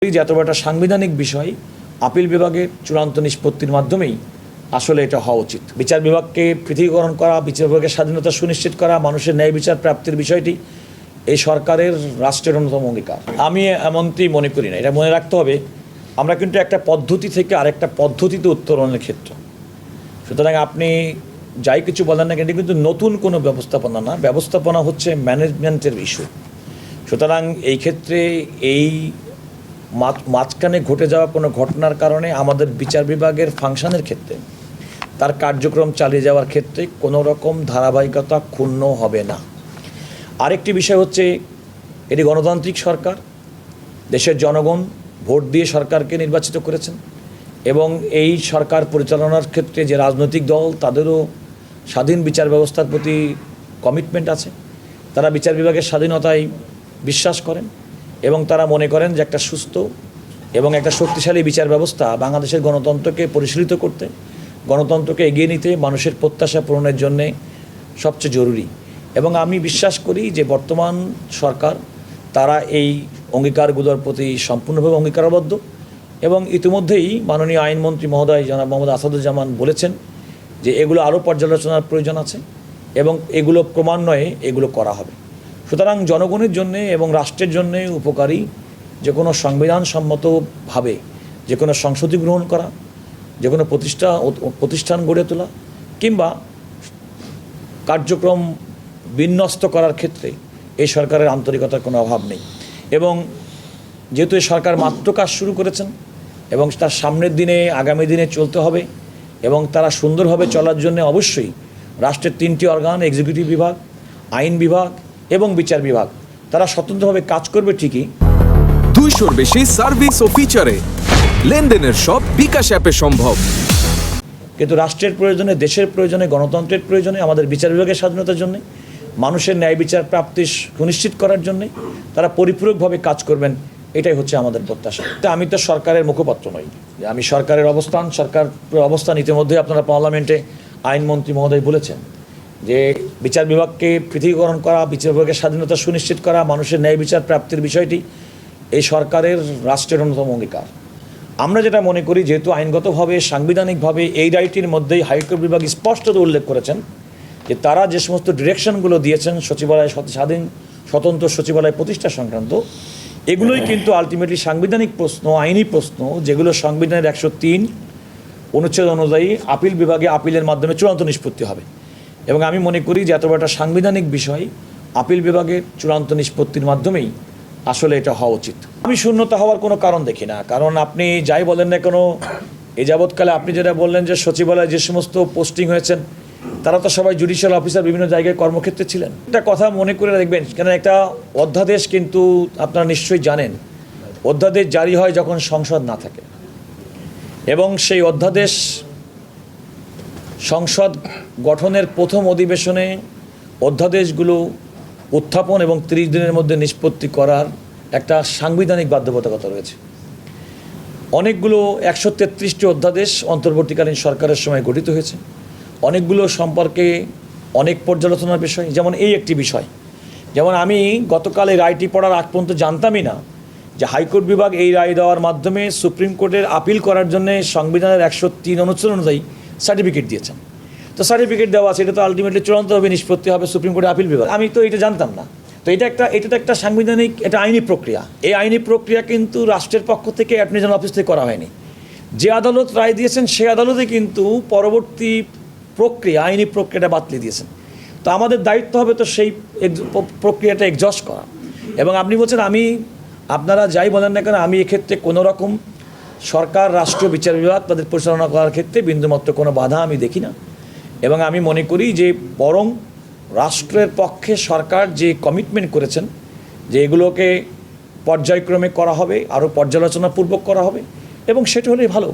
এত বড় একটা সাংবিধানিক বিষয় আপিল বিভাগের চূড়ান্ত নিষ্পত্তির মাধ্যমেই আসলে এটা হওয়া উচিত। বিচার বিভাগকে পৃথকীকরণ করা, বিচার বিভাগের স্বাধীনতা সুনিশ্চিত করা, মানুষের ন্যায় বিচার প্রাপ্তির বিষয়টি এই সরকারের রাষ্ট্রের অন্যতম অঙ্গীকার। আমি এমনটি মনে করি না। এটা মনে রাখতে হবে, আমরা কিন্তু একটা পদ্ধতি থেকে আরেকটা পদ্ধতিতে উত্তরণের ক্ষেত্র। সুতরাং আপনি যাই কিছু বলেন না, কিন্তু নতুন কোনো ব্যবস্থাপনা না, ব্যবস্থাপনা হচ্ছে ম্যানেজমেন্টের ইস্যু। সুতরাং এই ক্ষেত্রে এই মাঝখানে ঘটে যাওয়া কোনো ঘটনার কারণে আমাদের বিচার বিভাগের ফাংশনের ক্ষেত্রে, তার কার্যক্রম চালিয়ে যাওয়ার ক্ষেত্রে কোনো রকম ধারাবাহিকতা ক্ষুণ্ণ হবে না। আরেকটি বিষয় হচ্ছে, এটি গণতান্ত্রিক সরকার, দেশের জনগণ ভোট দিয়ে সরকারকে নির্বাচিত করেছেন এবং এই সরকার পরিচালনার ক্ষেত্রে যে রাজনৈতিক দল, তাদেরও স্বাধীন বিচার ব্যবস্থার প্রতি কমিটমেন্ট আছে। তারা বিচার বিভাগের স্বাধীনতায় বিশ্বাস করেন এবং তারা মনে করেন যে একটা সুস্থ এবং একটা শক্তিশালী বিচার ব্যবস্থা বাংলাদেশের গণতন্ত্রকে পরিশীলিত করতে, গণতন্ত্রকে এগিয়ে নিতে, মানুষের প্রত্যাশা পূরণের জন্যে সবচেয়ে জরুরি। এবং আমি বিশ্বাস করি যে বর্তমান সরকার তারা এই অঙ্গীকারগুলোর প্রতি সম্পূর্ণভাবে অঙ্গীকারবদ্ধ এবং ইতিমধ্যেই মাননীয় আইনমন্ত্রী মহোদয় জনাব মোহাম্মদ আসাদুজ্জামান বলেছেন যে এগুলো আরও পর্যালোচনার প্রয়োজন আছে এবং এগুলো ক্রমান্বয়ে এগুলো করা হবে। সুতরাং জনগণের জন্যে এবং রাষ্ট্রের জন্যে উপকারী যে কোনো সংবিধানসম্মতভাবে যে কোনো সংশোধনী গ্রহণ করা, যে কোনো প্রতিষ্ঠান গড়ে তোলা কিংবা কার্যক্রম বিন্যস্ত করার ক্ষেত্রে এই সরকারের আন্তরিকতার কোনো অভাব নেই। এবং যেহেতু এই সরকার মাত্র কাজ শুরু করেছেন এবং তার সামনের দিনে আগামী দিনে চলতে হবে এবং তারা সুন্দরভাবে চলার জন্য অবশ্যই রাষ্ট্রের 3টি অর্গান, এক্সিকিউটিভ বিভাগ, আইন বিভাগ এবং বিচার বিভাগ, তারা স্বতন্ত্রভাবে কাজ করবে ঠিকই। 200-র বেশি সার্ভিস ও ফিচারে লেনদেনের সব বিকাশ অ্যাপে সম্ভব। কিন্তু রাষ্ট্রের প্রয়োজনে, দেশের প্রয়োজনে, গণতন্ত্রের প্রয়োজনে, আমাদের বিচার বিভাগের স্বাধীনতার জন্য, মানুষের ন্যায় বিচার প্রাপ্তি সুনিশ্চিত করার জন্যে তারা পরিপূরকভাবে কাজ করবেন, এটাই হচ্ছে আমাদের প্রত্যাশা। আমি তো সরকারের মুখপাত্র নই, আমি সরকারের অবস্থান ইতিমধ্যে আপনারা পার্লামেন্টে আইনমন্ত্রী মহোদয় বলেছেন যে বিচার বিভাগকে পৃথকীকরণ করা, বিচার বিভাগের স্বাধীনতা সুনিশ্চিত করা, মানুষের ন্যায় বিচার প্রাপ্তির বিষয়টি এই সরকারের রাষ্ট্রের অন্যতম অঙ্গীকার। আমরা যেটা মনে করি, যেহেতু আইনগতভাবে, সাংবিধানিকভাবে এই রায়টির মধ্যেই হাইকোর্ট বিভাগ স্পষ্টত উল্লেখ করেছেন যে তারা যে সমস্ত ডিরেকশনগুলো দিয়েছেন সচিবালয়, স্বতন্ত্র সচিবালয় প্রতিষ্ঠা সংক্রান্ত, এগুলোই কিন্তু আলটিমেটলি সাংবিধানিক প্রশ্ন, আইনি প্রশ্ন, যেগুলো সংবিধানের 103 অনুচ্ছেদ অনুযায়ী আপিল বিভাগে আপিলের মাধ্যমে চূড়ান্ত নিষ্পত্তি হবে। এবং আমি মনে করি যে এত বড় একটা সাংবিধানিক বিষয় আপিল বিভাগের চূড়ান্ত নিষ্পত্তির মাধ্যমেই আসলে এটা হওয়া উচিত। আমি শূন্যতা হওয়ার কোনো কারণ দেখি না, কারণ আপনি যাই বলেন না কেন, এ যাবৎকালে আপনি যেটা বললেন যে সচিবালয়ে যে সমস্ত পোস্টিং হয়েছেন তারা তো সবাই জুডিশিয়াল অফিসার, বিভিন্ন জায়গায় কর্মক্ষেত্রে ছিলেন। একটা কথা মনে করে দেখবেন, কেন একটা অধ্যাদেশ কিন্তু আপনারা নিশ্চয়ই জানেন, অধ্যাদেশ জারি হয় যখন সংসদ না থাকে এবং সেই অধ্যাদেশ সংসদ গঠনের প্রথম অধিবেশনে অধ্যাদেশগুলো উত্থাপন এবং 30 দিনের মধ্যে নিষ্পত্তি করার একটা সাংবিধানিক বাধ্যবাধকতা রয়েছে। অনেকগুলো 133টি অধ্যাদেশ অন্তর্বর্তীকালীন সরকারের সময় গঠিত হয়েছে। অনেকগুলো সম্পর্কে অনেক পর্যালোচনার বিষয়, যেমন এই একটি বিষয়, যেমন আমি গতকাল এই রায়টি পড়ার আগ পর্যন্ত জানতামই না যে হাইকোর্ট বিভাগ এই রায় দেওয়ার মাধ্যমে সুপ্রিম কোর্টের আপিল করার জন্য সংবিধানের 103 অনুচ্ছেদ অনুযায়ী সার্টিফিকেট দিয়েছেন। তো সার্টিফিকেট দেওয়া আছে, এটা তো আলটিমেটলি চূড়ান্তভাবে নিষ্পত্তি হবে সুপ্রিম কোর্টের আপিল বিভাগ। আমি তো এটা জানতাম না। তো এটা তো একটা সাংবিধানিক, এটা আইনি প্রক্রিয়া। এই আইনি প্রক্রিয়া কিন্তু রাষ্ট্রের পক্ষ থেকে অ্যাটর্নি জেনারেল অফিস থেকে করা হয়নি। যে আদালত রায় দিয়েছেন সেই আদালতে কিন্তু পরবর্তী প্রক্রিয়া, আইনি প্রক্রিয়াটা বাতলে দিয়েছেন। তো আমাদের দায়িত্ব হবে তো সেই প্রক্রিয়াটা এক্সজস্ট করা। এবং আপনি বলছেন, আপনারা যাই বলেন না কেন, আমি এক্ষেত্রে কোনো রকম সরকার, রাষ্ট্রীয় বিচার বিভাগ তাদের পরিচালনা করার ক্ষেত্রে বিন্দুমাত্র কোনো বাধা আমি দেখি না। এবং আমি মনে করি যে বরং রাষ্ট্রের পক্ষে সরকার যে কমিটমেন্ট করেছেন যে এগুলোকে পর্যায়ক্রমে করা হবে, আরও পর্যালোচনাপূর্বক করা হবে, এবং সেটা হলেই ভালো।